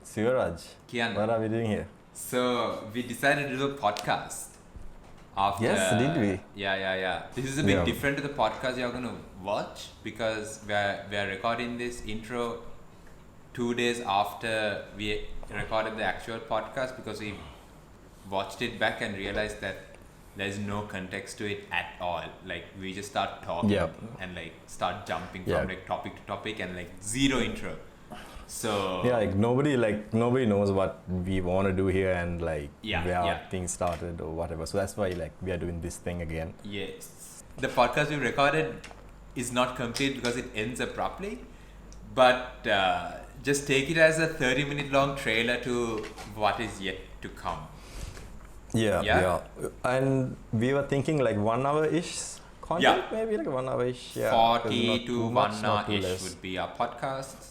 Sivaraj, Kian. what are we doing here? So we decided to do a podcast. After, Yes, did we? Yeah. This is a bit Yeah. different to the podcast you're going to watch because we're recording this intro 2 days after we recorded the actual podcast because we watched it back and realized that there's no context to it at all. Like we just start talking Yeah. and like start jumping Yeah. from like topic to topic and like zero intro. So Yeah, nobody knows what we want to do here and Yeah, where yeah. things started or whatever. So that's why we are doing this thing again. yes, the podcast we recorded is not complete because it ends abruptly, but just take it as a 30-minute long trailer to what is yet to come. Yeah, Yeah? And we were thinking like 1 hour ish content, Yeah. maybe like 1 hour ish. Yeah, 40 not to too much, 1 not too hour-ish less. would be our podcasts.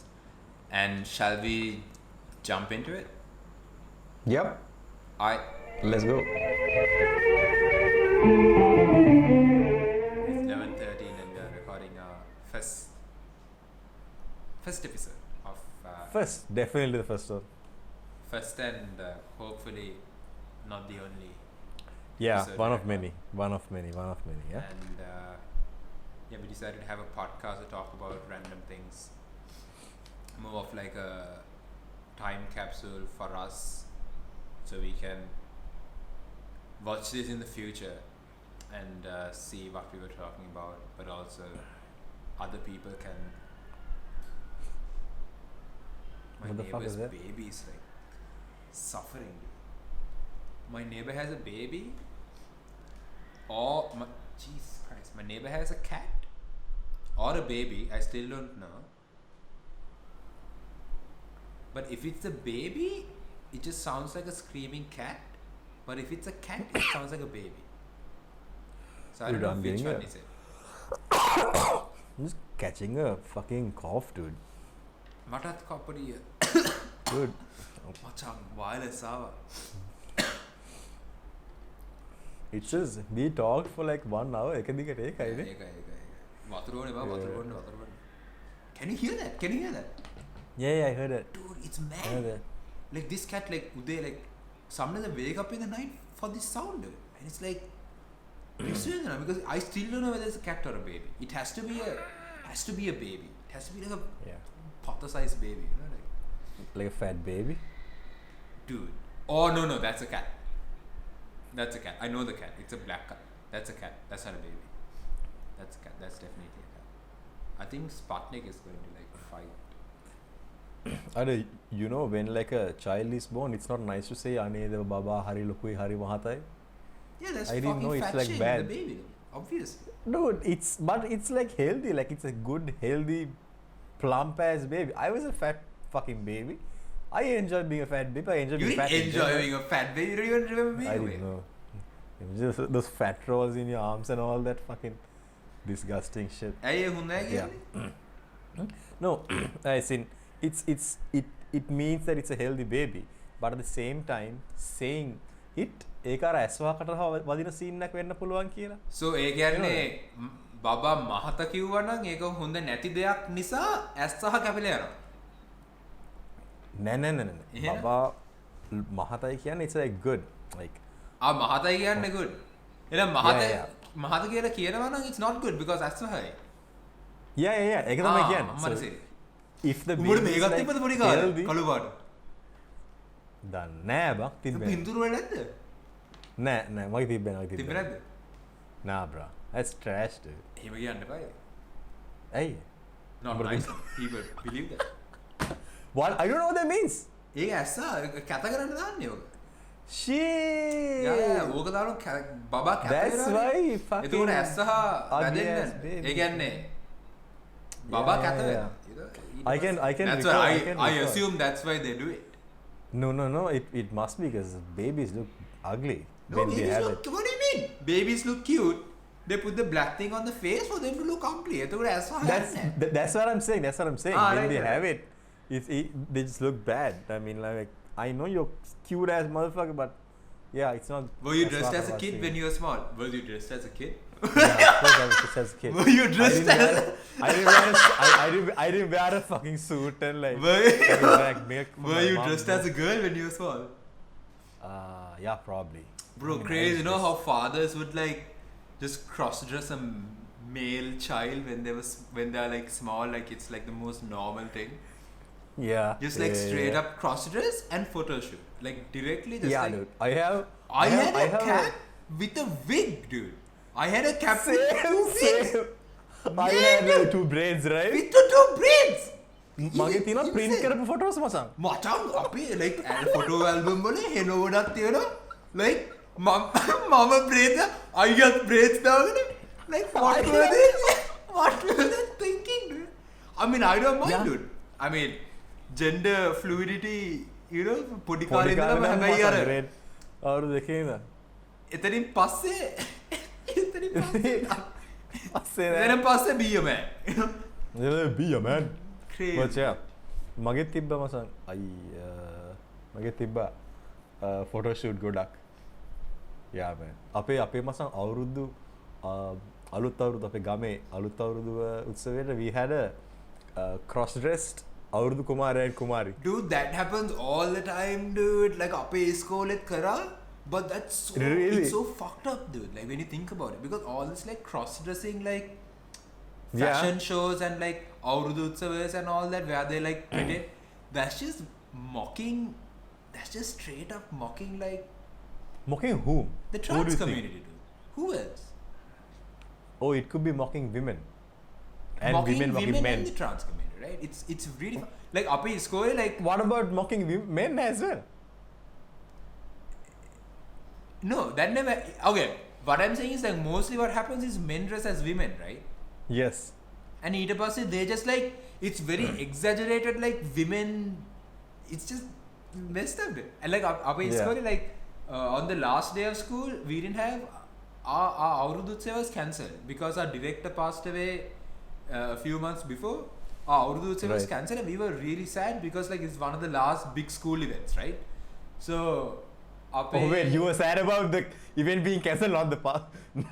And shall we jump into it? Yep, let's go. It's 11:13 and we are recording our first episode of Definitely the first one. first and hopefully not the only. Yeah, Episode one of record. many. Yeah. And we decided to have a podcast to talk about random things. More of like a time capsule for us, so we can watch this in the future and see what we were talking about, but also other people can. My What the fuck neighbor's is that? baby is like suffering. My neighbor has a baby. Jesus Christ, my neighbor has a cat or a baby. I still don't know. But if it's a baby, it just sounds like a screaming cat. But if it's a cat, it sounds like a baby. So I don't Dude, know I'm which getting one a- is it. I'm just catching a fucking cough, dude. මටත් කප්පඩිය Dude, මචං wireless ආවා. it says we talked for like 1 hour. එක දිගට ඒකයි නේ. ඒකයි. වතුර ඕනේ බා වතුර බොන්න. Can you hear that? Can you hear that? Yeah, I heard it. Dude, it's I heard mad. it. Like this cat like they like sometimes they wake up in the night for this sound, dude. And it's like because I still don't know whether it's a cat or a baby. It has to be a baby. It has to be like a Yeah, potter-sized baby, you know, like like a fat baby. dude. Oh no, that's a cat. That's a cat. I know the cat. It's a black cat. That's a cat. That's not a baby. That's a cat. That's definitely a cat. I think Sputnik is going to like fight. You know, when like a child is born, it's not nice to say "Ane deva baba hari lokui hari mahatai." Yeah, that's I didn't fucking know it's fat like shaming bad. the baby, though. Obviously. Dude, it's like healthy. Like it's a good, healthy, plump ass baby. I was a fat fucking baby. I enjoy being a fat baby. I enjoy You being didn't fat. in enjoy general. being a fat baby. You don't even remember being I a didn't baby. know. It was just those fat rolls in your arms and all that fucking disgusting shit. ඇයි ඒ හොඳයි Yeah. කියන්නේ? No, as in it means that it's a healthy baby, but at the same time saying it ඒක අර ඇස්වාකට වදින scene එකක් වෙන්න පුළුවන් කියලා. So ඒ කියන්නේ බබා මහත කිව්වා නම් ඒක හොඳ නැති දෙයක් නිසා ඇස් සහ කැපිලා යනවා. නෑ. එහෙනම්? බබා මහතයි කියන්නේ it's like good. Like මහතයි කියන්නේ good. එහෙනම් මහත Yeah. මහත කියලා කියනවා නම් it's not good because ඇස් සහයි. yeah, ඒක තමයි කියන්නේ. මනසේ. If the උඹට baby is මේකත් like තිබ්බද පොඩි කාලේ? healthy, කළු පාට. දන්නේ නෑ බක් තිබ්බේ. පින්තුරු වල නැද්ද? නෑ මගේ තිබ්බේ නෑ තිබ්බේ නැද්ද? Nah bro, that's trash dude. එහෙම කියන්න එපා. Hey, Not But nice. People believe that. what? I don't know what that means. ඒක ඇස්ස කැත කරන්න දාන්නේ ඔක. Shit. ඕක දාන බබා කැත That's වෙනවා. why fucking එතකොට ඇස් සහ ugly වැදෙන්න. ass baby. ඒ කියන්නේ බබා Yeah, කැත yeah, වෙනවා. I can That's recall, why I can I recall. assume that's why they do it. No. It must be because babies look ugly No, when they babies have look. it. What do you mean? Babies look cute. They put the black thing on the face for them to look ugly. එතකොට ඇස් සහ That's what I'm saying. That's what I'm saying. Ah, When right, they right. have it, they just look bad. I mean, like I know you're cute ass motherfucker, but yeah, it's not. Were you that's dressed not as a what I kid was when saying. you were small? Were you dressed as a kid Yeah, of course I was just as a kid. Were you dressed as? I didn't wear a fucking suit and like. Were you dressed as a girl when you were small? Yeah, probably. Bro, I mean, crazy. You know just- how fathers would like just cross-dress a male child when they are like small, like it's like the most normal thing. Yeah. Just like straight up cross-dress and photo shoot, like directly. Just Yeah, like, dude. I have had a cap with a wig, dude. I had a cap with two wigs. I had like 2 braids, right? With the two braids. මගේ තියෙනවා print කරපු photos මචං. මචං අපි like photo album වල හෙන ගොඩක් තියෙනවා. Like මම braids I got braids දාගෙන like what were they thinking, dude? I mean, I don't mind, Yeah. dude. I mean, gender fluidity, you know, පොඩි පොඩි කාලේ ඉඳලම කාලේ හැබැයි අර grade අවුරුදු දෙකේ ඉඳන්. එතනින් පස්සේ අස්සේ එතනින් පස්සේ be a man. නෑ. Be a man. Crazy. But yeah, මගේ තිබ්බ මචං. මගේ තිබ්බ photo shoot ගොඩක්. Yeah man. අපේ මචං අවුරුදු අලුත් අවුරුදු අපේ ගමේ අලුත් අවුරුදු උත්සවයට we had a cross dressed අවුරුදු කුමාරයා and Kumari. Dude, that happens all the time, dude. Like අපේ ඉස්කෝලෙත් කරා. But that's so, Really? it's so fucked up, dude. Like when you think about it, because all this like cross-dressing, like Yeah. fashion shows and like Aurudu Utsavas and all that, where they like pretend, that's just mocking. That's just straight up mocking, like Mocking whom? the Who do trans you think? community, dude. Who else? Oh, it could be mocking women. And mocking women mocking men. and the trans community, right? It's really like අපේ ඉස්කෝලේ like What about mocking men as well? no, that never. Okay, what I'm saying is like mostly what happens is men dress as women, right? Yes. And ඊට පස්සේ they just like it's very exaggerated, like women, it's just messed up, dude. And like අපේ Yeah. ඉස්කෝලේ like on the last day of school we didn't have our Aurudu Utsav was cancelled because our director passed away a few months before. Our Aurudu Utsav was Right. cancelled and we were really sad because like it's one of the last big school events, right? So Oh wait, you were sad about the event being cancelled, not the past,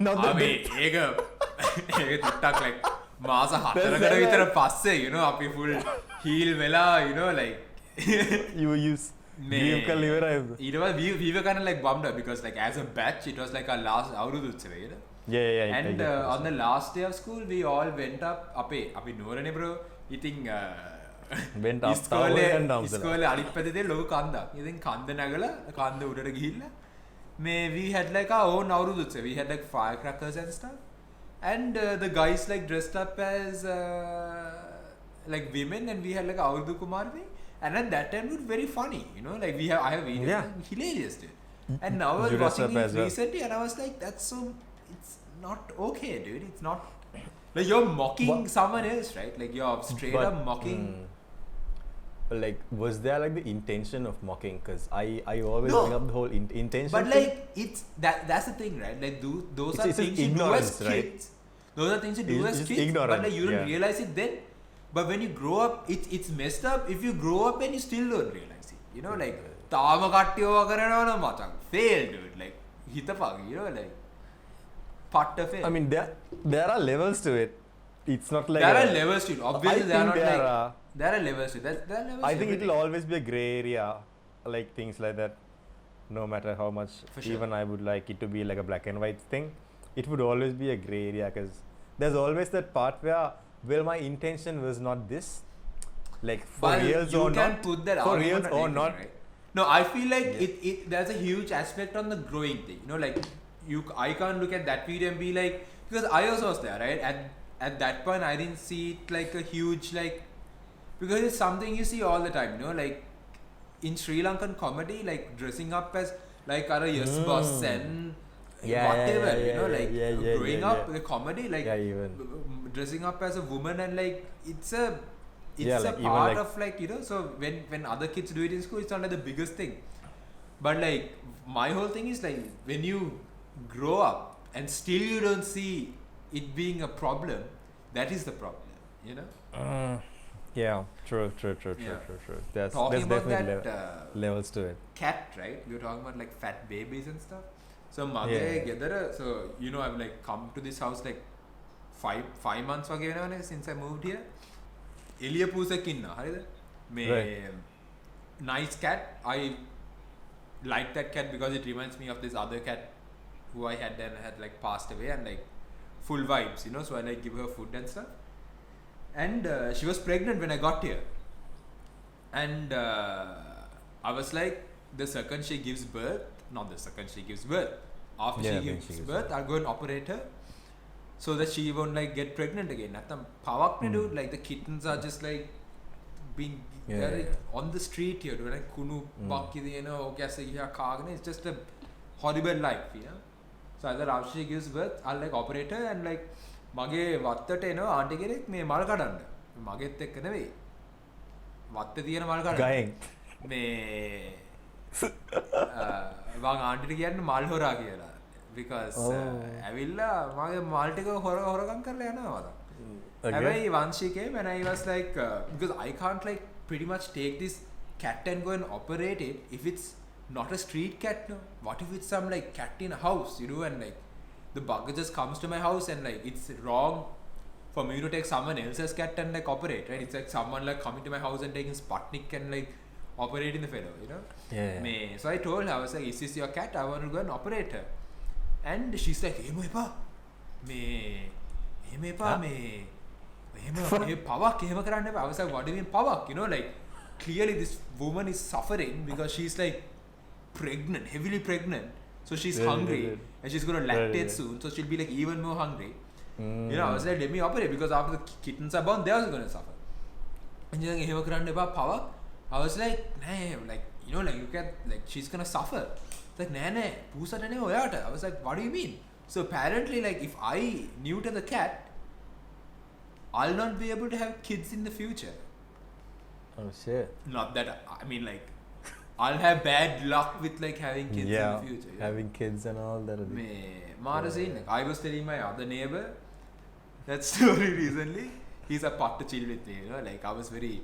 not the I mean, date. ඒක තුට්ටක් like මාස 4කට That's විතර like- පස්සේ, you know, අපි full heal වෙලා, you know, like You use dream කළ ඉවරයි. ඊට පස්සේ we were kind of like bummed out because like as a batch it was like our last අවුරුදු උත්සවය, you know. Yeah. And on the last day of school we all went up අපි නුවරනේ bro. ඉතින් Went up tower and down the ඉස්කෝලේ අනිත් පැත්තේ ලොකු කන්දක්. ඉතින් කන්ද නැගලා කන්ද උඩට ගිහිල්ලා we had like our own අවුරුදු උත්සව. We had like firecrackers and stuff. And the guys like dressed up as like women and we had like අවුරුදු කුමාරි. And at that time it was very funny, you know, like I have videos, Yeah. like, hilarious, dude. And now I was You dressed watching up it as well. recently and I was like, it's not okay, dude. It's not like you're mocking What? someone else, right? Like you're straight up mocking. But like, was there like the intention of mocking? Because I always No. bring up the whole intention. But thing. like it's that's the thing, right? Like those It's- are it's just things you do as ignorance, right? kids. Those are things you do It's as just kids, but ignorance, like you don't yeah. realize it then. But when you grow up, it's messed up. If you grow up and you still don't realize it, you know, like තාම කට්ටියව කරනවා නම් මචං fail, dude. Like හිතපන්, you know, like පට්ට fail. I mean, there are levels to it. It's not like there are levels to it. Obviously, I they are think not there like are- there are levels to it. There are levels. I to think it everything. will always be a gray area, like things like that. No matter how much, For sure. even I would like it to be like a black and white thing, it would always be a gray area because there's always that part where, well, my intention was not this, like for But reals you or can not, put that for argument reals on or anything, not. right? No, I feel like Yeah. it there's a huge aspect on the growing thing. You know, like I can't look at that video and be like, because I also was there, right? At that point, I didn't see it like a huge like, because it's something you see all the time. You know, like in Sri Lankan comedy, like dressing up as like our yes boss and Yeah, whatever. yeah, you know, yeah, like yeah, growing yeah, up yeah. the comedy, like Yeah, even. dressing up as a woman and like it's a Yeah, a like, even part like- of like, you know, so when other kids do it in school, it's not like the biggest thing. But like my whole thing is like when you grow up and still you don't see it being a problem, that is the problem, you know. Yeah, true. Yeah. There's Talking about definitely that levels to it. cat, right? We were talking about like fat babies and stuff. So mage gedara, so you know I've like come to this house like 5 months wage wenawane since I moved here. Eliya poosak inna harida me nice cat. I like that cat because it reminds me of this other cat who I had and had like passed away, and like full vibes, you know, so I like give her food and stuff. And she was pregnant when I got here, and I was like, the second she gives birth, not the second she gives birth, after she gives birth, I'll go and operate her so that she won't like get pregnant again. Dude, like the kittens are just like being on the street here, dude, like kunu bakki diyena ho kaise hiya kaagane. It's just a horrible life, you know. So either after she gives birth, I'll like operate her, and like mage wattata enawa aunty කෙනෙක් මේ මල් කඩන්න. මගෙත් එක්ක නෙවෙයි. වත්තේ තියෙන මල් කඩන්න. ගයෙන්. මේ මං ආන්ටිට කියන්නේ මල් හොරා කියලා. Because ඇවිල්ලා මගේ මල් ටික හොරගම් කරලා යනවා මට. හැබැයි once she came and I was like, because I can't like pretty much take this cat and go and operate it if it's not a street cat. No, what if it's some like cat in a house, you know, and like the bugger just comes to my house, and like it's wrong for me to take someone else's cat and like operate, right? It's like someone like coming to my house and taking Sputnik and like operating the fellow, you know. So I told her, I was like, is this your cat? I want to go and operate her. And she's like, hey pawak කරන්න එපා. I was like, what do you mean pawak? You know, like clearly this woman is suffering because she's like pregnant, heavily pregnant, so she's hungry and she's going to lactate soon, so she'll be like even more hungry. You know, I was like, let me operate, because after the kittens are born, they're also going to suffer. And she's like, එහෙම කරන්න එපා pawak. I was like, nah, like, you know, like you can, like she's going to suffer. It's like, nah, පූසට නේ ඔයාට. I was like, what do you mean? So apparently, like, if I neuter the cat, I'll not be able to have kids in the future. Oh shit. Not that, I mean, like, I'll have bad luck with like having kids in the future. Yeah. Having kids and all that. Like, I was telling my other neighbor that story recently. He's a pot to chill with me, you know, like I was very,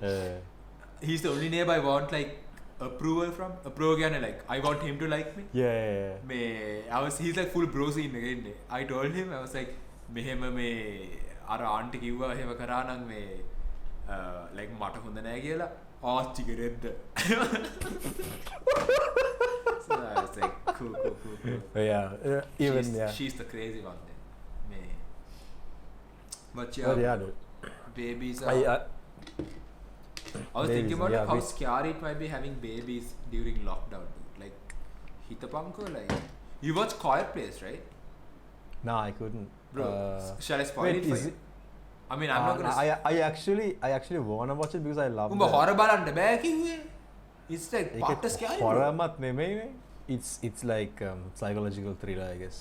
he's the only neighbor I want like approval from. Again, like I want him to like me. He's like full bro scene again. I told him, I was like, අර aunty කිව්වා එහෙම කරා නම් මේ like මට හොඳ නෑ කියලා ආච්චි කෙරෙද්ද. So I was like, cool. She's the crazy one then. But babies are, I was thinking about how scary it might be having babies during lockdown, dude. Like hitapanko, like you watch Quiet Place, right? No, I couldn't. Bro, shall I spoil it for you? I mean, I'm not gonna. I actually wanna watch it because I love. horror බලන්න බෑ කිව්වේ. It's like part scary. Horror mat නෙමෙයි. It's like psychological thriller, I guess.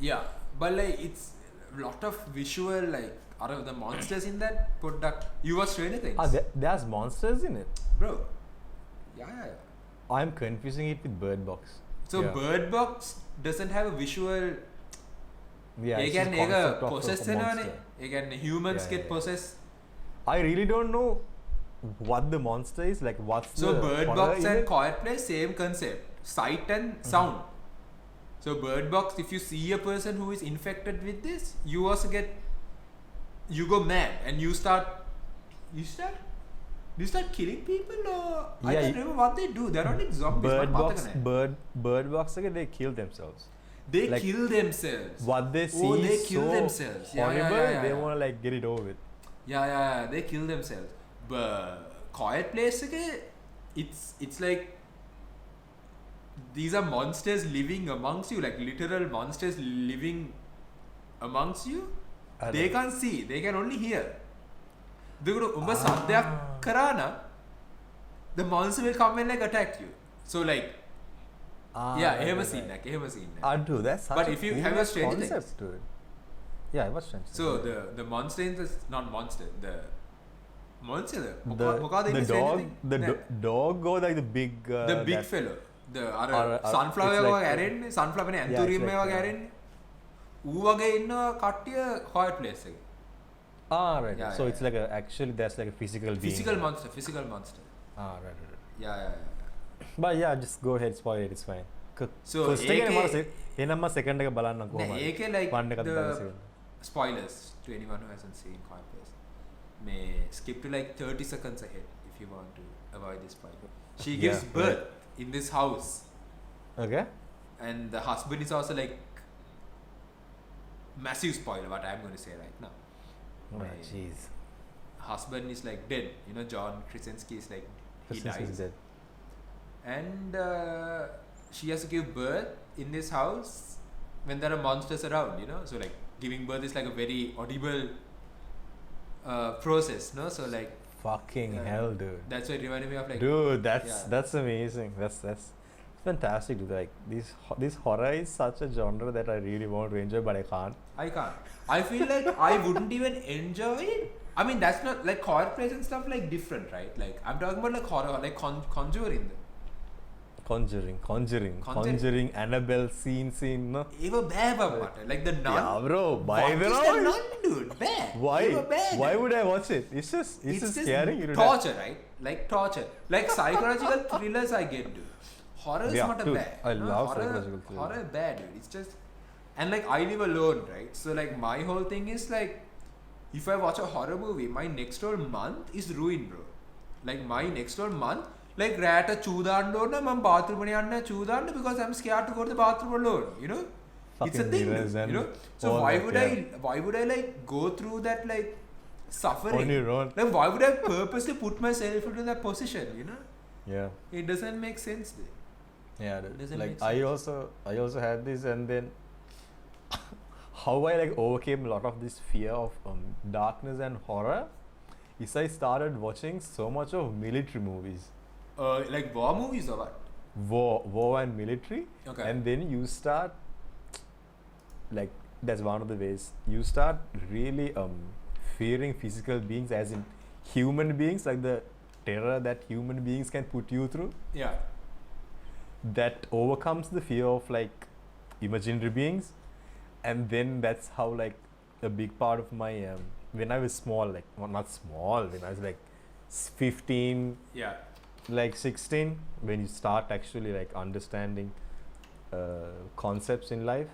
Yeah, but like it's a lot of visual, like out of the monsters in that product. You watch Stranger Things? There's monsters in it, bro. Yeah. I'm confusing it with Bird Box. So Bird Box doesn't have a visual. Yeah, it's just concept of a monster. Humans get possessed. I really don't know what the monster is, like what's so the Bird Box and Quiet Place, same concept, sight and sound. So Bird Box, if you see a person who is infected with this, you also go mad and you start killing people, or I can't remember what they do. They're not like zombies. Bird Box, they kill themselves. They like, kill themselves. What they see they is kill so themselves. horrible. They want to like get it over with. Yeah. They kill themselves. But Quiet Place, it's like these are monsters living amongst you, like literal monsters living amongst you. They can't see. They can only hear. The monster will come and like attack you. So like. එහෙම scene එකක්. Dude, that's such but a if you cool have a Stranger concept to it. Yeah, I was Stranger Things. So the monster in this, not monster, the monster, the dog go like the big fellow, the sunflower වගේ ඇරෙන්නේ, sunflower නේ anthurium වගේ ඇරෙන්නේ. ඌ වගේ ඉන්න කට්ටිය Quiet Place එකේ. Right. So it's like actually that's like a physical being. Physical monster. Right. Yeah. But yeah, just go ahead, spoil it, it's fine. So, first එක ඒකේ- මට එනම්ම සෙකන්ඩ එක බලන්න Nah, කොහොම AK like වන්න එකත් the බලන්න spoilers to anyone who hasn't seen Corpus. May skip to like 30 seconds ahead if you want to avoid this spoiler. She gives Yeah, birth in this house, okay and the husband is also like massive spoiler. What I'm going to say right now. oh, May- jeez Husband is like dead. You know, John Krasinski is like he Christmas is dies, dead. and she has to give birth in this house when there are monsters around. You know, so like giving birth is like a very audible process. No, so like Fucking hell dude that's why it reminded me of like dude yeah. that's amazing that's fantastic dude. Like this horror is such a genre that I really want to enjoy but I can't. I can't. I feel like I wouldn't even enjoy it. I mean, that's not like horror plays and stuff like different, right? Like I'm talking about like horror, like Conjuring. Conjuring, Annabelle scene no It was bad, like the nun. yeah bro why What is the nun, dude? Bad. why It was bad. why would I watch it? It's just scary you know. torture, right? Like torture, like psychological thrillers. I get, dude. Horror is Yeah, not a dude, bad. I no, love horror, psychological thriller. Horror is bad, dude. It's just, and like I live alone, right? So like my whole thing is like, if I watch a horror movie, my next whole month is ruined, bro. Like my next whole month, like rat a chudando na mam bathroom yanna chudando because I'm scared to go to the bathroom alone. You know, it's a Fucking thing, mirrors dude, and you know. So all why that, would yeah. why would I like go through that like suffering? On your own. Like why would I purposely put myself into that position? You know, Yeah. it doesn't make sense. Dude. Yeah, Doesn't like make I also had this, and then how I like overcame a lot of this fear of darkness and horror is I started watching so much of military movies, Like war movies or what? war and military, Okay. and then you start like that's one of the ways you start really fearing physical beings, as in human beings, like the terror that human beings can put you through. Yeah. That overcomes the fear of like imaginary beings, and then that's how like a big part of my when I was small, like well, not small, when I was like 15, Yeah. like 16, when you start actually like understanding concepts in life,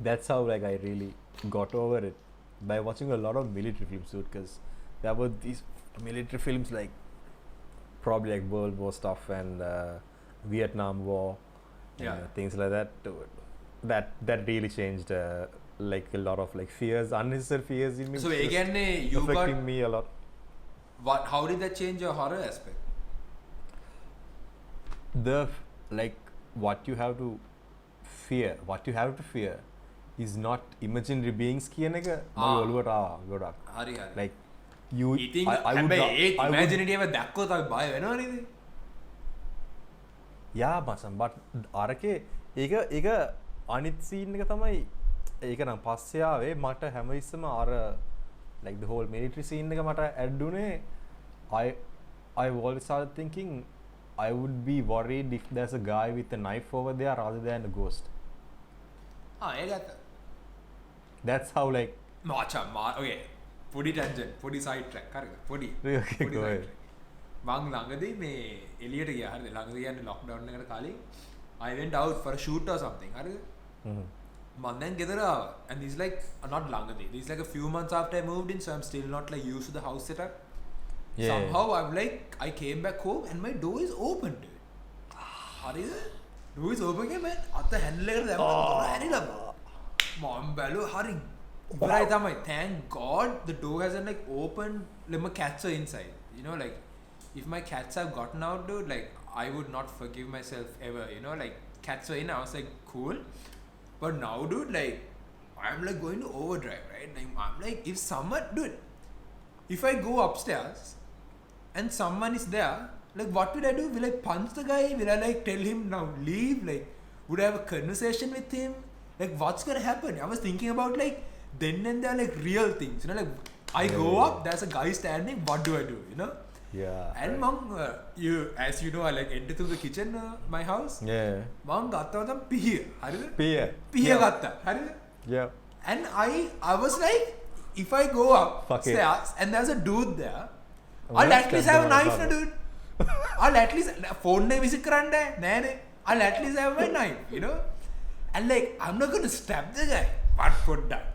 that's how like I really got over it by watching a lot of military films, dude, because there were these military films like probably like World War stuff and Vietnam War, and, Yeah. things like that. That really changed like a lot of like fears, unnecessary fears in me. So just again, you got affecting me a lot. what? How did that change your horror aspect? Like what you have to fear is not imaginary beings කියන එක මගේ Ah. ඔළුවට ආවා ගොඩක්. Hari. Like you ඉතින් I would හැබැයි not, A I would, ඉමැජිනේටිව් එක දැක්කොත් අපි බය වෙනව නේද? yeah මසන් but අරකේ ඒක අනිත් scene එක තමයි ඒක නම් පස්සේ ආවේ මට හැම ඉස්සම අර like the whole military scene එක මට add උනේ I always started thinking I would be worried if there's a guy with a knife over there rather than a ghost. ඒක ඇත්ත. That's how like okay. පොඩි ටැන්ජන්ට්, පොඩි side track. හරිද? පොඩි. Okay, පොඩි go side ahead. track. මං ළඟදී මේ එළියට ගියා. හරිද? ළඟදී කියන්නේ ලොක්ඩවුන් එකට කලින් I went out for a shoot or something. හරිද? Mhm. මං දැන් ගෙදර ආවා. And this like not ළඟදී. This is like a few months after I moved in, so I'm still not like used to the house setup. Yeah. Somehow I'm like I came back home and my door is open, dude. හරිද? Door is open again, man. අත handle එකට දැම්මම door ඇරිලා. මම බැලුවා හරි. ඉවරයි තමයි. Thank God the door hasn't like opened. Like my cats are inside. You know, like if my cats have gotten out, dude, like I would not forgive myself ever. You know, like cats were in. I was like cool, but now, dude, like I'm like going to overdrive, right? Like I'm like if someone, dude, if I go upstairs and someone is there, like what will I do? Will I punch the guy? Will I like tell him now leave? Like would I have a conversation with him? Like what's gonna happen? I was thinking about like then and there like real things, you know, like I go Yeah. up, there's a guy standing, what do I do, you know? Yeah. And mom, as you know, I like enter through the kitchen, my house. Yeah. Mom ගත්තා තමයි පිහිය. හරිද? Peer. පිහිය Yeah. ගත්තා. හරිද? Yeah. And I was like, if I go Fuck it. upstairs and there's a dude there, I'm I'll gonna at least stab have a the knife, no, motherfucker. dude. I'll at least phone ne visit karanda nane. I'll at least have my knife, you know. And like I'm not gonna stab the guy, but put that.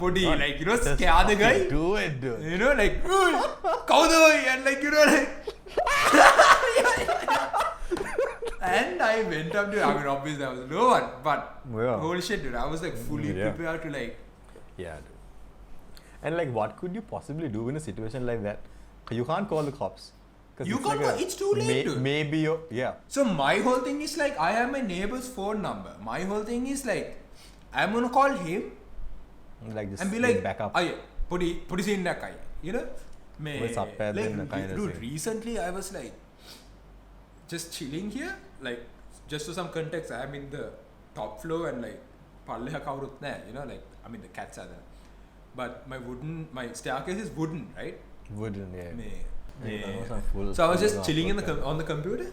Putty, like, you know, Just scare the guy. fucking do it, dude. You know, like, Kaudoi, and like, you know, like. And I went up to, I mean, obviously, I was no one, but Yeah. holy shit, dude, I was like fully Yeah. prepared to like. Yeah, dude. And like, what could you possibly do in a situation like that? You can't call the cops. 'Cause You it's can't like call- it's too late, dude. Maybe you're, yeah. So my whole thing is like, I have my neighbor's phone number. My whole thing is like, I'm gonna call him Like, just and be get like, back up. put in that guy, you know? What's up, pad like, then, the kind of dude, thing. recently I was like, just chilling here, like, just for some context, I'm in the top floor and like, palleha kawurut naha, you know, like, I mean, the cats are there. But my staircase is wooden, right? Wouldn't, yeah. Yeah. That was a full- So I was full just chilling upload on the computer,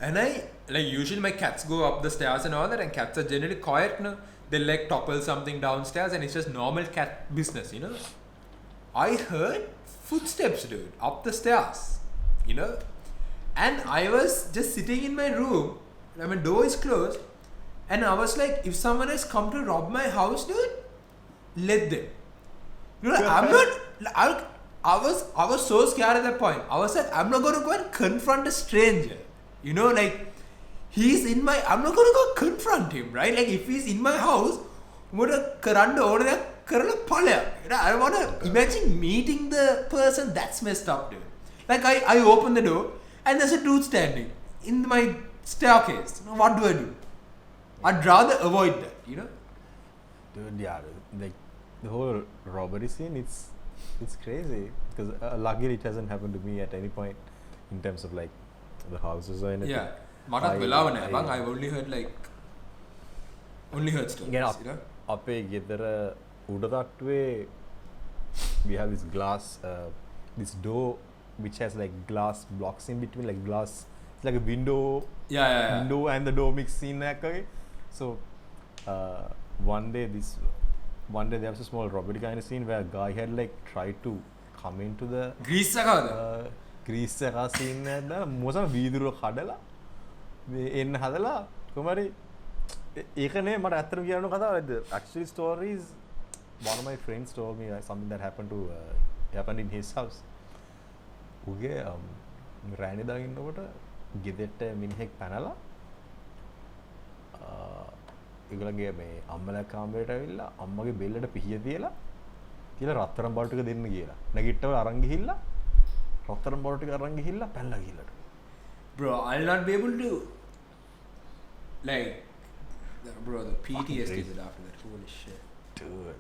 and I like usually my cats go up the stairs and all that, and cats are generally quiet, no? They like topple something downstairs, and it's just normal cat business, you know. I heard footsteps, dude, up the stairs, you know, and I was just sitting in my room. I mean, door is closed, and I was like, if someone has come to rob my house, dude, let them. You know, I'm not. I was so scared at that point. I was like, I'm not gonna go and confront a stranger. You know, like he's in my. I'm not gonna go confront him, right? Like if he's in my house, what a karanda or a karala palya. You know, I wanna imagine meeting the person. That's messed up, dude. Like I open the door and there's a dude standing in my staircase. What do? I'd rather avoid that. You know. Dude, yeah, like the whole robbery scene, it's crazy because luckily it hasn't happened to me at any point in terms of like the houses or anything. Yeah. මටත් වෙලාව නෑ බං. I've only heard stories, Yeah, you know. අපේ ගෙදර උඩ තට්ටුවේ we have this glass this door which has like glass blocks in between, like glass, it's like a window Yeah. window and the door mix scene එකක් වගේ. So one day there was a small robbery kind of scene where a guy had like tried to come into the Greece එකවද? Greece එකා scene එකක් දාලා මොසම වීදුරුව කඩලා මේ එන්න හදලා කොහමරි ඒක නේ මට ඇත්තටම කියන්න කතාව. The actually stories, one of my friends told me something that happened in his house. උගේ රෑනේ දාගෙන ඉන්නකොට ගෙදරට මිනිහෙක් පැනලා ඒගොල්ලන්ගේ මේ අම්මලා කාමරේට ඇවිල්ලා අම්මගේ බෙල්ලට පිහිය තියලා රත්තරන් බාටු ටික දෙන්න කියලා. නැගිට්ටව අරන් ගිහිල්ලා රත්තරන් බාටු ටික අරන් ගිහිල්ලා පැනලා ගිහලා. Bro, I'll not be able to like bro, the PTSD is after that. Holy shit. Dude.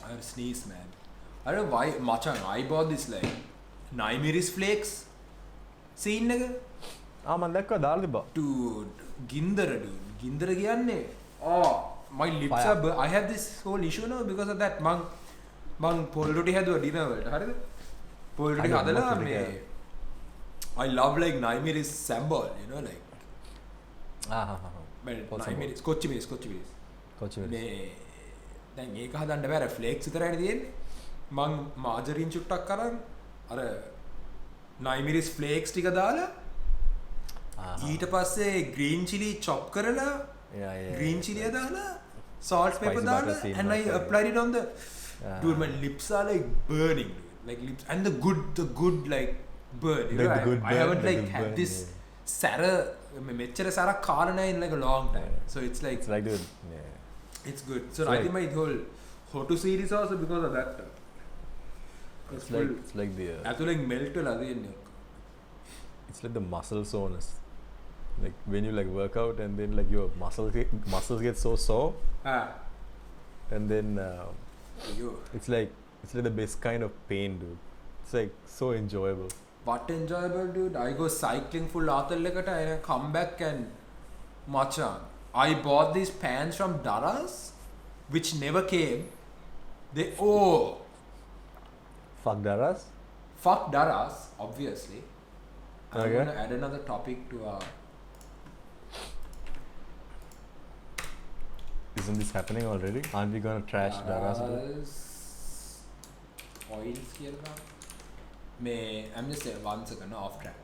I have sneeze, man. I don't know why Machan, I bought this like Naimeris flakes. Scene nigga? මම දැක්කා දාලා තිබ්බා. Dude, Gindara dude. Gindara කියන්නේ oh my lips Fire. are I have this whole issue now because of that. මං පොල් රොටි හැදුවා dinner වලට. හරිද? පොල් රොටි හදලා මේ I love like Naimeris sambal, you know, like Naimeris Kochi miris. මේ දැන් ඒක හදන්න බෑ ෆ්ලේක්ස් විතරයි තියෙන්නේ. මං මාජරින් චුට්ටක් කරන් අර Naimeris flakes ටික දාලා ඊට පස්සේ green chili chop කරලා green chili දාලා salt pepper දාලා and I applied it on the dude, my lips are like burning, dude. Like lips and the good like burn, you know, I haven't like had this sara මෙච්චර සරක් කාලා නැහැ in like a long time. So it's like dude, it's good. So I think my whole Hotu series also because of that. it's like the ඇතුලෙන් melt වෙලා තියෙන්නේ. it's like the muscle soreness, like when you like work out and then like your muscles get so sore and then it's like the best kind of pain, dude. It's like so enjoyable. What enjoyable, dude? I go cycling full ආතල් එකට and I come back and Machan, I bought these pants from Daras which never came. They Fuck Daras. Fuck Daras, obviously. I'm Okay. gonna add another topic to our. Isn't this happening already? Aren't we gonna trash Daras? Oils කියලා. I'm just saying 1 second off track.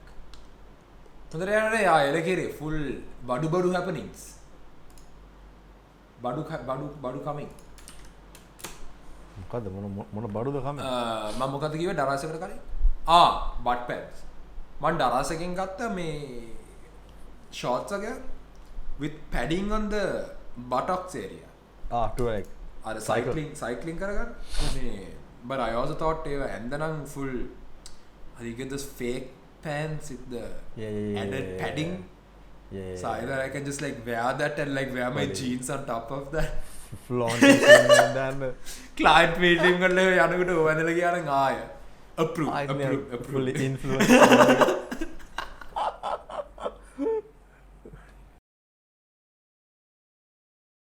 හොඳට යනනේ ආ එලකිරේ full බඩු happenings බඩු coming මොකද්ද මොන බඩුද කම මම මොකද කිව්වේ දරාසයකට කලින් butt pads මම දරාසකින් ගත්ත මේ shorts එක with padding on the buttocks area to like අර cycling කරගන්න මේ but I also thought ඒව ඇඳනම් full you get this fake pants with the added padding so either I can just like wear that and like wear my jeans on top of that flaunting and client meeting කරලා යනකොට ඕවැඳලා ගියා නම් ආය approve fully influenced